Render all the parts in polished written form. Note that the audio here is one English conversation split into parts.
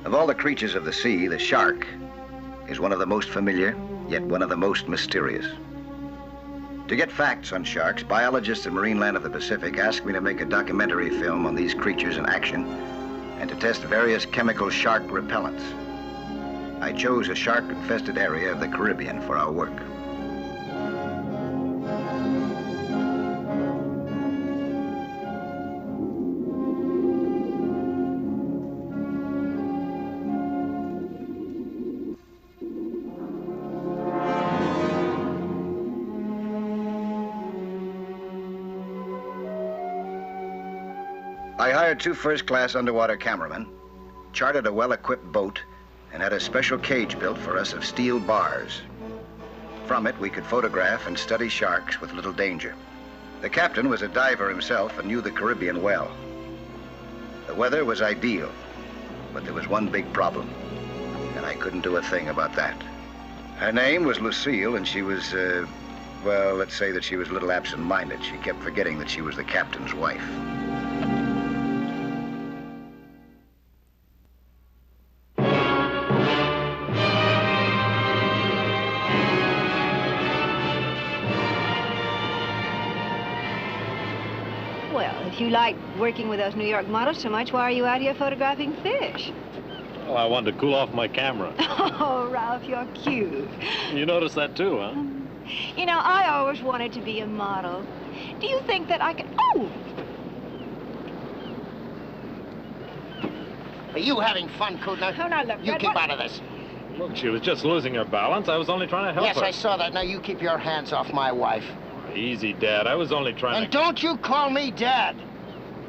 Of all the creatures of the sea, the shark is one of the most familiar, yet one of the most mysterious. To get facts on sharks, biologists at Marine Land of the Pacific asked me to make a documentary film on these creatures in action and to test various chemical shark repellents. I chose a shark-infested area of the Caribbean for our work. I hired 2 first-class underwater cameramen, chartered a well-equipped boat, and had a special cage built for us of steel bars. From it, we could photograph and study sharks with little danger. The captain was a diver himself and knew the Caribbean well. The weather was ideal, but there was one big problem, and I couldn't do a thing about that. Her name was Lucille, and she was, well, let's say that she was a little absent-minded. She kept forgetting that she was the captain's wife. Well, if you like working with those New York models so much, why are you out here photographing fish? Well, I wanted to cool off my camera. Oh, Ralph, you're cute. You noticed that too, huh? You know, I always wanted to be a model. Do you think that I could... Oh! Are you having fun, Kudner? Oh, now, look, You Red, keep what- out of this. Look, she was just losing her balance. I was only trying to help Yes, her. I saw that. Now you keep your hands off my wife. Easy, Dad. I was only trying And don't you call me Dad.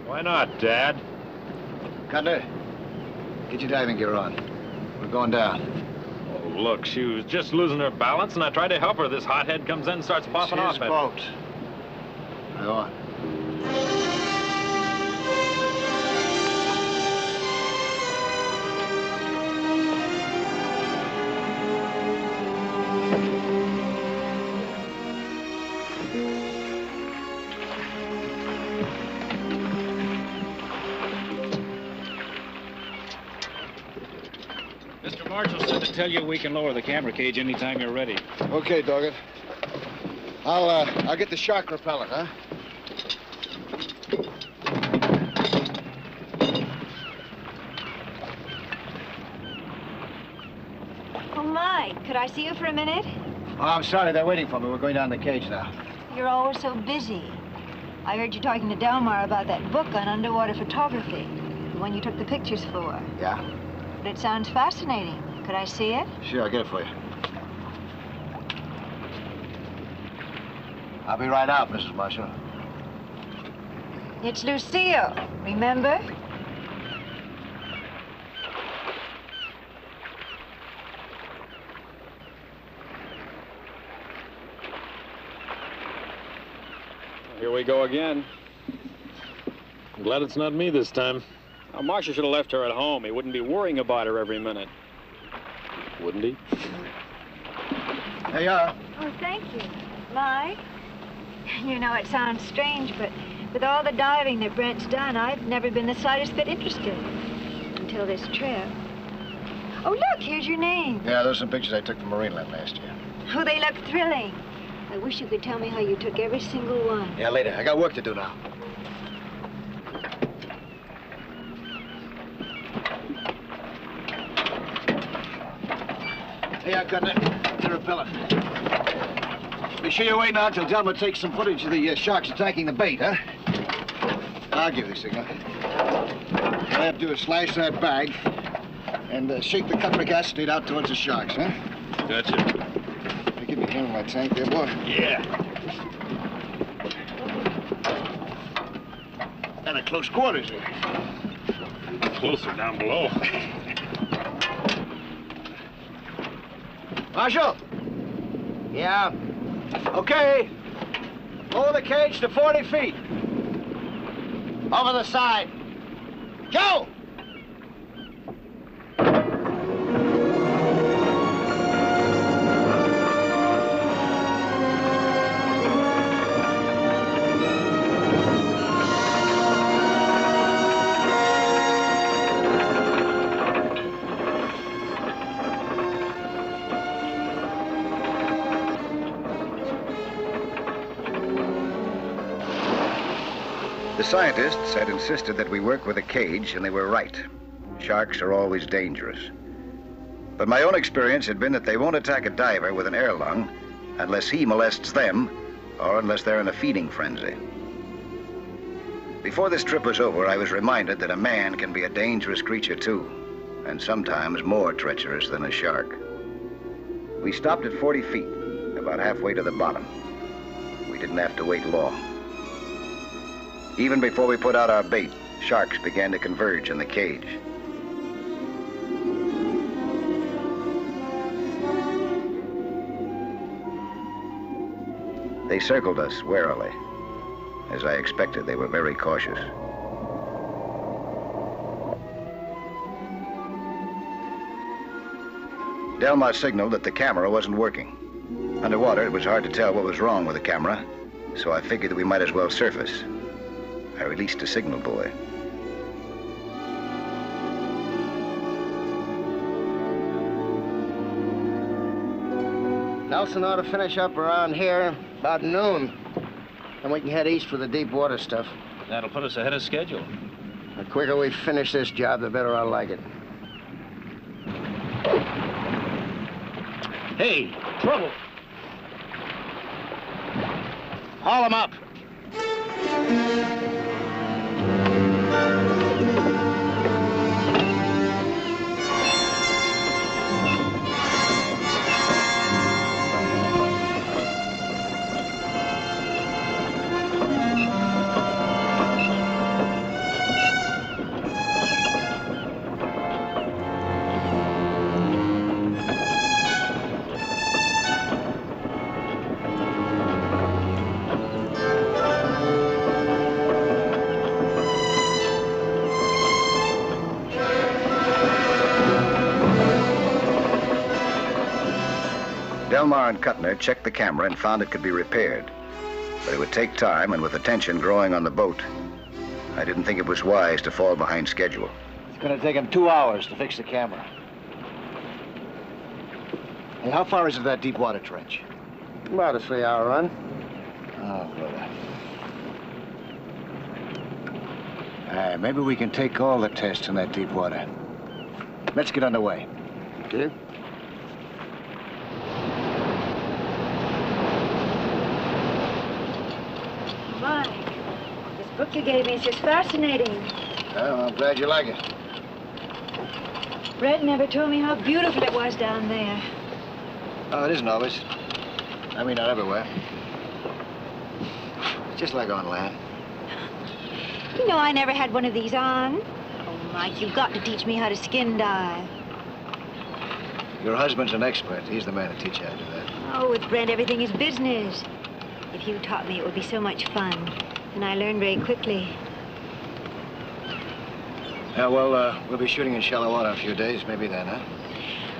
Why not, Dad? Cutler, get your diving gear on. We're going down. Oh, look, she was just losing her balance, and I tried to help her. This hothead comes in and starts popping off It's at his boat. Go on. Mr. Marshall said to tell you we can lower the camera cage anytime you're ready. Okay, Doggett. I'll get the shark repellent, huh? Oh, Mike, could I see you for a minute? Oh, I'm sorry, they're waiting for me. We're going down the cage now. You're always so busy. I heard you talking to Delmar about that book on underwater photography, the one you took the pictures for. Yeah? But it sounds fascinating. Could I see it? Sure, I'll get it for you. I'll be right out, Mrs. Marshall. It's Lucille, remember? Here we go again. I'm glad it's not me this time. Now, Marshall should have left her at home. He wouldn't be worrying about her every minute. Wouldn't he? There you are. Oh, thank you. Mike? You know, it sounds strange, but with all the diving that Brent's done, I've never been the slightest bit interested. Until this trip. Oh, look, here's your name. Yeah, those are some pictures I took from Marine Land last year. Oh, they look thrilling. I wish you could tell me how you took every single one. Yeah, later. I got work to do now. Hey, I got the repellent. Be sure you wait now until Delma takes some footage of the sharks attacking the bait, huh? I'll give you the signal. All I have to do is slash that bag and shake the cupric acetate out towards the sharks, huh? Gotcha. Hey, give me a hand on my tank there, boy. Yeah. And at close quarters here. Closer down below. Marshal! Yeah? Okay. Lower the cage to 40 feet. Over the side. Joe! The scientists had insisted that we work with a cage, and they were right. Sharks are always dangerous. But my own experience had been that they won't attack a diver with an air lung unless he molests them or unless they're in a feeding frenzy. Before this trip was over, I was reminded that a man can be a dangerous creature too, and sometimes more treacherous than a shark. We stopped at 40 feet, about halfway to the bottom. We didn't have to wait long. Even before we put out our bait, sharks began to converge in the cage. They circled us warily. As I expected, they were very cautious. Delmar signaled that the camera wasn't working. Underwater, it was hard to tell what was wrong with the camera, so I figured that we might as well surface. I released a signal buoy. Nelson ought to finish up around here about noon. Then we can head east for the deep water stuff. That'll put us ahead of schedule. The quicker we finish this job, the better I'll like it. Hey, trouble. Haul him up. Delmar and Kuttner checked the camera and found it could be repaired. But it would take time, and with the tension growing on the boat, I didn't think it was wise to fall behind schedule. It's gonna take him 2 hours to fix the camera. Hey, how far is it that deep water trench? About a 3-hour run. Oh, brother. Maybe we can take all the tests in that deep water. Let's get underway. Okay. Mike, this book you gave me is just fascinating. Well, I'm glad you like it. Brett never told me how beautiful it was down there. Oh, it isn't always. I mean, not everywhere. It's just like on land. You know, I never had one of these on. Oh, Mike, you've got to teach me how to skin dive. Your husband's an expert. He's the man to teach you how to do that. Oh, with Brent, everything is business. If you taught me, it would be so much fun. And I learned very quickly. Yeah, well, we'll be shooting in shallow water in a few days. Maybe then, huh?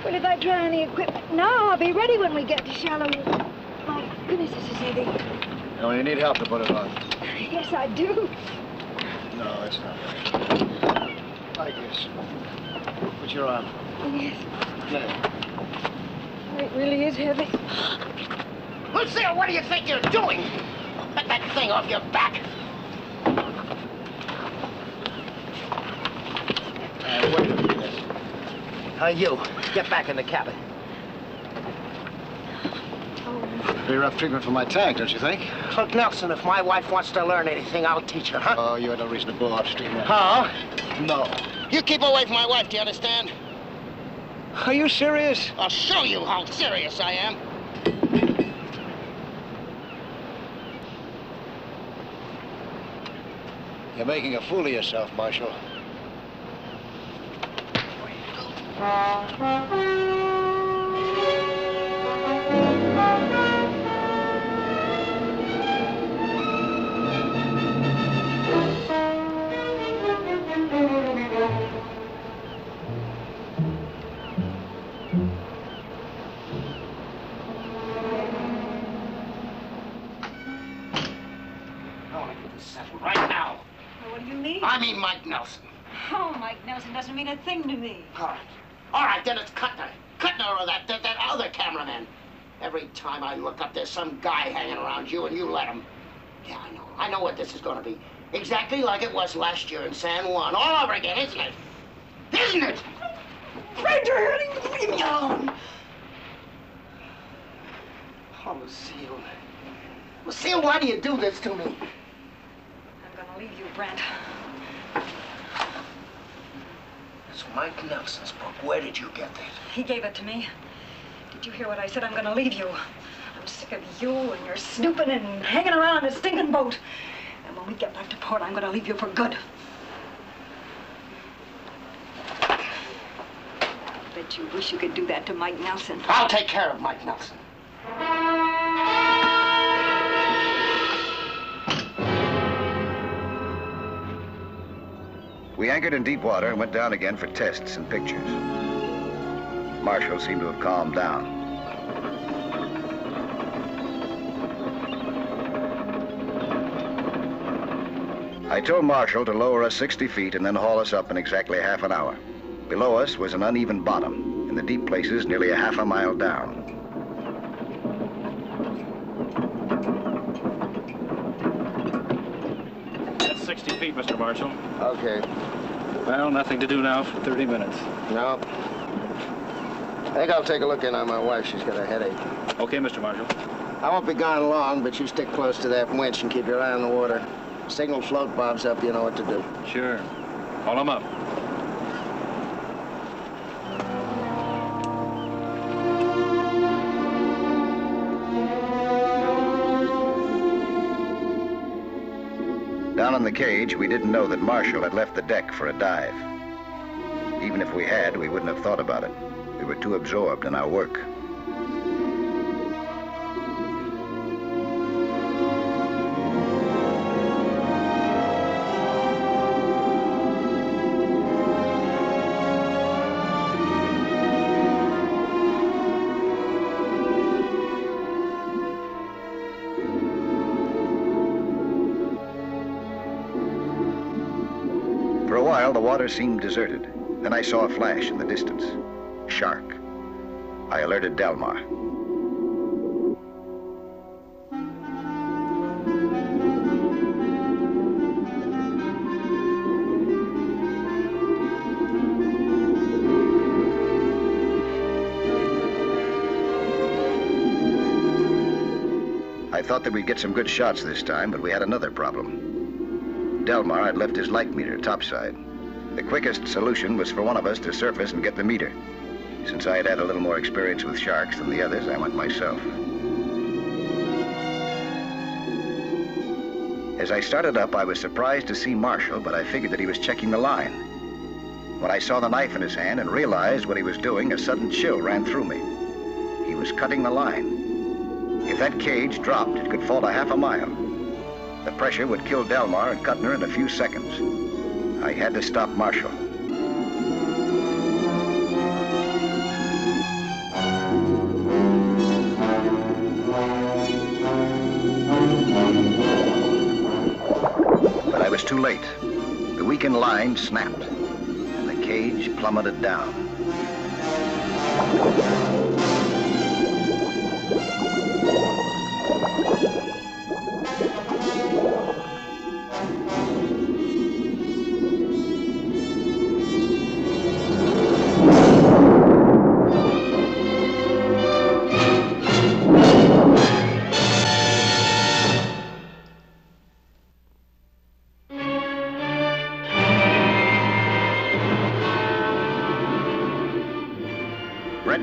Well, if I try on the equipment now, I'll be ready when we get to shallow water. My goodness, this is heavy. No, you need help to put it on. Yes, I do. No, it's not right. Like this. Put your arm. Yes. There. Oh, it really is heavy. Lucille, what do you think you're doing? Get that thing off your back. Wait a minute. You, get back in the cabin. Pretty rough treatment for my tank, don't you think? Look, Nelson, if my wife wants to learn anything, I'll teach her, huh? Oh, you had no reason to blow off steam then. Huh? No. You keep away from my wife, do you understand? Are you serious? I'll show you how serious I am. You're making a fool of yourself, Marshal. Mike Nelson. Oh, Mike Nelson doesn't mean a thing to me. All right. All right, then it's Cutner. Cutner or that other cameraman. Every time I look up, there's some guy hanging around you, and you let him. Yeah, I know. I know what this is going to be. Exactly like it was last year in San Juan. All over again, isn't it? Isn't it? Fred, you're hurting me. Leave me alone. Oh, Lucille. Lucille, why do you do this to me? I'm gonna leave you, Brent. It's Mike Nelson's book. Where did you get that? He gave it to me. Did you hear what I said? I'm gonna leave you. I'm sick of you and your snooping and hanging around this stinking boat. And when we get back to port, I'm gonna leave you for good. I bet you wish you could do that to Mike Nelson. I'll take care of Mike Nelson. We anchored in deep water and went down again for tests and pictures. Marshall seemed to have calmed down. I told Marshall to lower us 60 feet and then haul us up in exactly half an hour. Below us was an uneven bottom, in the deep places nearly a half a mile down. That's 60 feet, Mr. Marshall. Okay. Well, nothing to do now for 30 minutes. No. I think I'll take a look in on my wife. She's got a headache. Okay, Mr. Marshall. I won't be gone long, but you stick close to that winch and keep your eye on the water. Signal float bobs up, you know what to do. Sure. Haul him up. Down in the cage, we didn't know that Marshall had left the deck for a dive. Even if we had, we wouldn't have thought about it. We were too absorbed in our work. For a while, the water seemed deserted. Then I saw a flash in the distance. A shark. I alerted Delmar. I thought that we'd get some good shots this time, but we had another problem. Delmar had left his light meter topside. The quickest solution was for one of us to surface and get the meter. Since I had had a little more experience with sharks than the others, I went myself. As I started up, I was surprised to see Marshall, but I figured that he was checking the line. When I saw the knife in his hand and realized what he was doing, a sudden chill ran through me. He was cutting the line. If that cage dropped, it could fall a half a mile. The pressure would kill Delmar and Cutner in a few seconds. I had to stop Marshall. But I was too late. The weakened line snapped, and the cage plummeted down.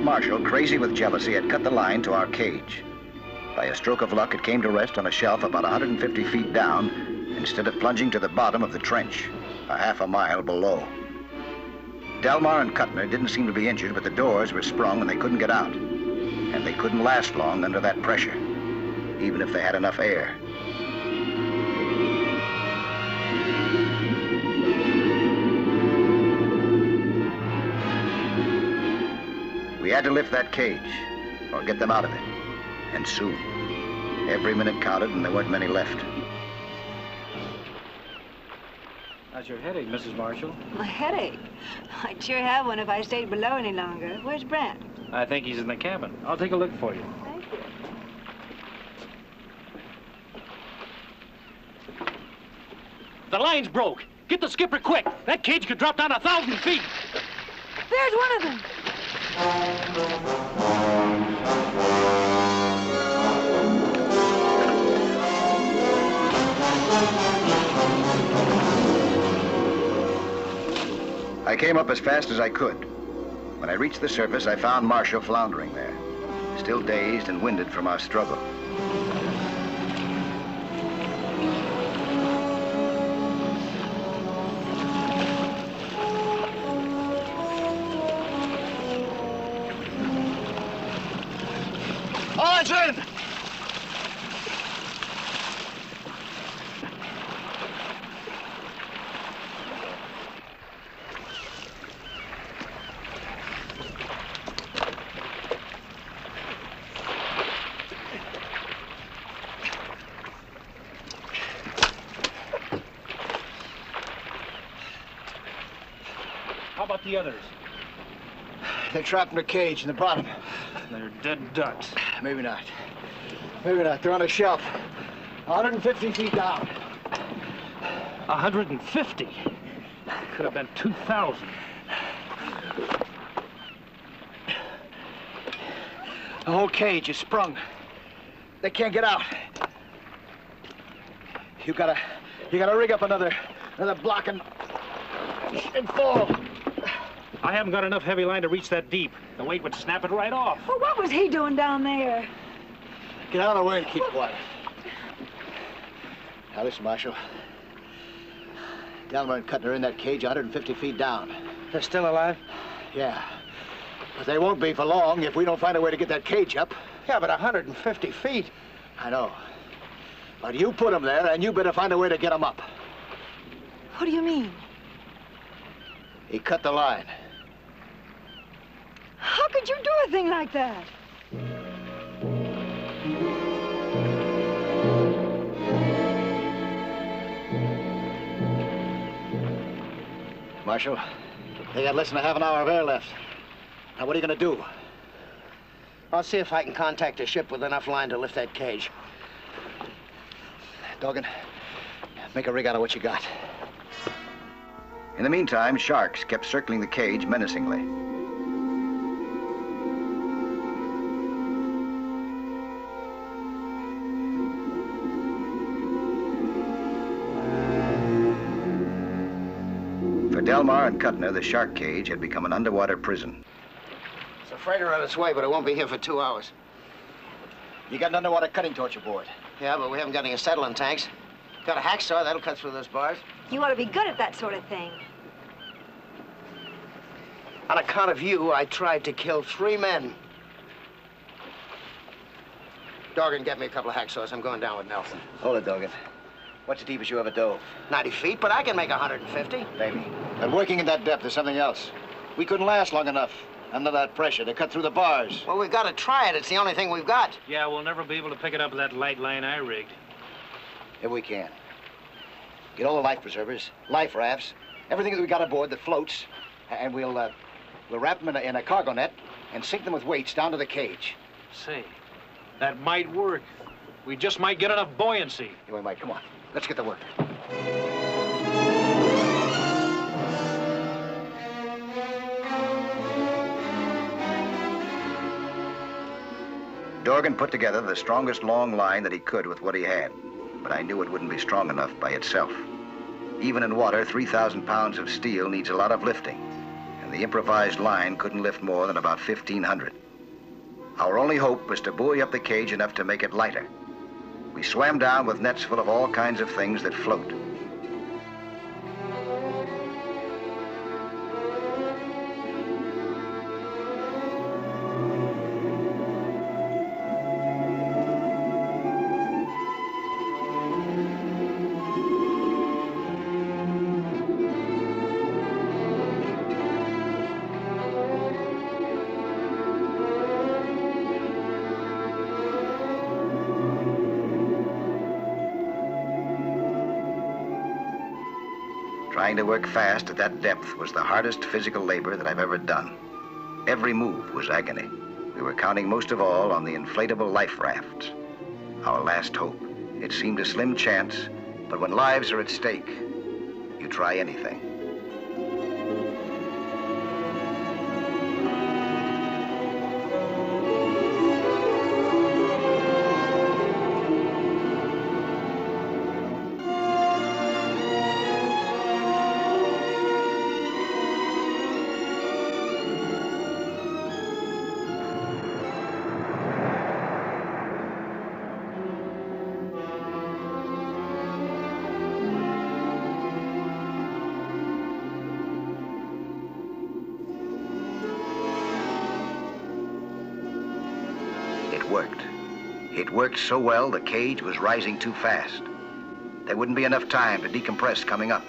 Marshall, crazy with jealousy, had cut the line to our cage. By a stroke of luck, it came to rest on a shelf about 150 feet down instead of plunging to the bottom of the trench, a half a mile below. Delmar and Cutner didn't seem to be injured, but the doors were sprung and they couldn't get out. And they couldn't last long under that pressure, even if they had enough air. We had to lift that cage, or get them out of it, and soon. Every minute counted, and there weren't many left. Now, How's your headache, Mrs. Marshall? A headache? I'd sure have one if I stayed below any longer. Where's Brent? I think he's in the cabin. I'll take a look for you. Thank you. The line's broke. Get the skipper quick. That cage could drop down 1,000 feet. There's one of them. I came up as fast as I could. When I reached the surface, I found Marshall floundering there, still dazed and winded from our struggle. All hands in! How about the others? They're trapped in a cage in the bottom. They're dead ducks. Maybe not. Maybe not. They're on a shelf. 150 feet down. 150? Could have been 2,000. The whole cage is sprung. They can't get out. You gotta rig up another block and fall. I haven't got enough heavy line to reach that deep. The weight would snap it right off. Well, what was he doing down there? Get out of the way and keep quiet. Now listen, Marshal. Delmer and Cutner are in that cage 150 feet down. They're still alive? Yeah. But they won't be for long if we don't find a way to get that cage up. Yeah, but 150 feet. I know. But you put them there, and you better find a way to get them up. What do you mean? He cut the line. How could you do a thing like that? Marshal, they got less than a half an hour of air left. Now, what are you gonna do? I'll see if I can contact a ship with enough line to lift that cage. Doggin, make a rig out of what you got. In the meantime, sharks kept circling the cage menacingly. For Delmar and Cutner, the shark cage had become an underwater prison. It's a freighter on its way, but it won't be here for 2 hours. You got an underwater cutting torch aboard. Yeah, but we haven't got any acetylene tanks. Got a hacksaw, that'll cut through those bars. You ought to be good at that sort of thing. On account of you, I tried to kill 3 men. Dorgan, get me a couple of hacksaws. I'm going down with Nelson. Hold it, Doggin. What's the deepest you ever dove? 90 feet, but I can make 150. Maybe. But working in that depth is something else. We couldn't last long enough under that pressure to cut through the bars. Well, we've got to try it. It's the only thing we've got. Yeah, we'll never be able to pick it up with that light line I rigged. If we can. Get all the life preservers, life rafts, everything that we got aboard that floats, and we'll wrap them in a cargo net and sink them with weights down to the cage. Say, that might work. We just might get enough buoyancy. Yeah, we might. Come on. Let's get to work. Dorgan put together the strongest long line that he could with what he had, but I knew it wouldn't be strong enough by itself. Even in water, 3,000 pounds of steel needs a lot of lifting, and the improvised line couldn't lift more than about 1,500. Our only hope was to buoy up the cage enough to make it lighter. We swam down with nets full of all kinds of things that float. Trying to work fast at that depth was the hardest physical labor that I've ever done. Every move was agony. We were counting most of all on the inflatable life rafts. Our last hope. It seemed a slim chance, but when lives are at stake, you try anything. It worked. It worked so well, the cage was rising too fast. There wouldn't be enough time to decompress coming up,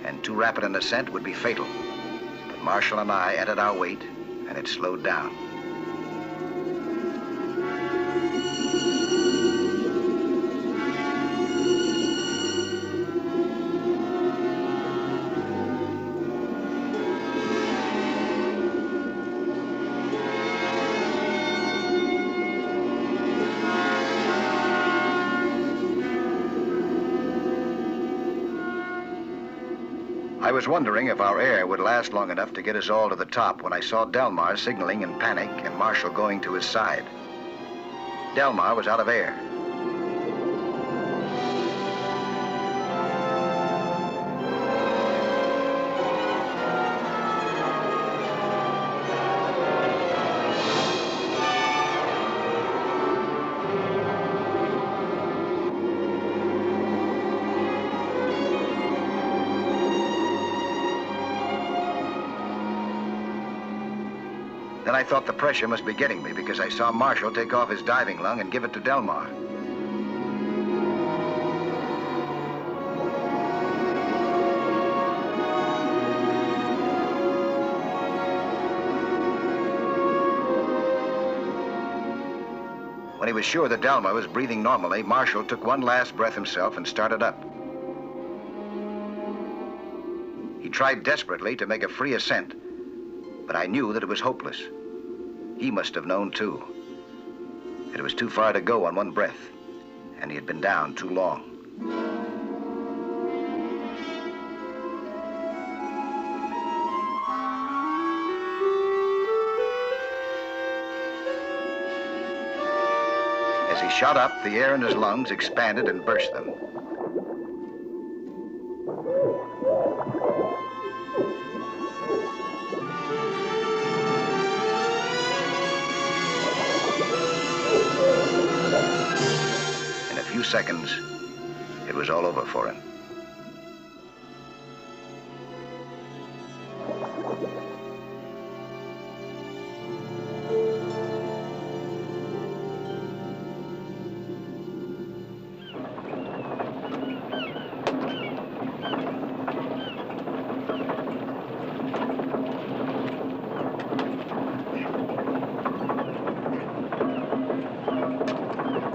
and too rapid an ascent would be fatal. But Marshall and I added our weight, and it slowed down. I was wondering if our air would last long enough to get us all to the top when I saw Delmar signaling in panic and Marshall going to his side. Delmar was out of air. Then I thought the pressure must be getting me because I saw Marshall take off his diving lung and give it to Delmar. When he was sure that Delmar was breathing normally, Marshall took one last breath himself and started up. He tried desperately to make a free ascent, but I knew that it was hopeless. He must have known, too. It was too far to go on one breath, and he had been down too long. As he shot up, the air in his lungs expanded and burst them. Seconds, it was all over for him.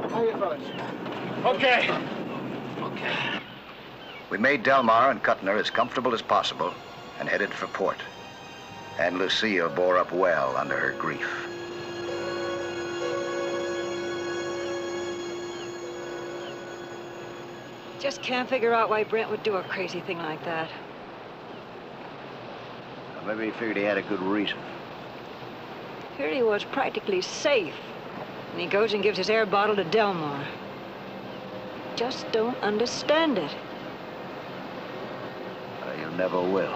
How are you fellas? Okay. We made Delmar and Kuttner as comfortable as possible and headed for port. And Lucille bore up well under her grief. Just can't figure out why Brent would do a crazy thing like that. Well, maybe he figured he had a good reason. Here he was practically safe, and he goes and gives his air bottle to Delmar. Just don't understand it. You never will.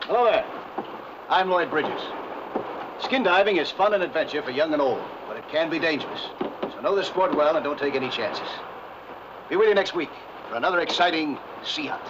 Hello there. I'm Lloyd Bridges. Skin diving is fun and adventure for young and old, but it can be dangerous. So know the sport well and don't take any chances. Be with you next week for another exciting sea hunt.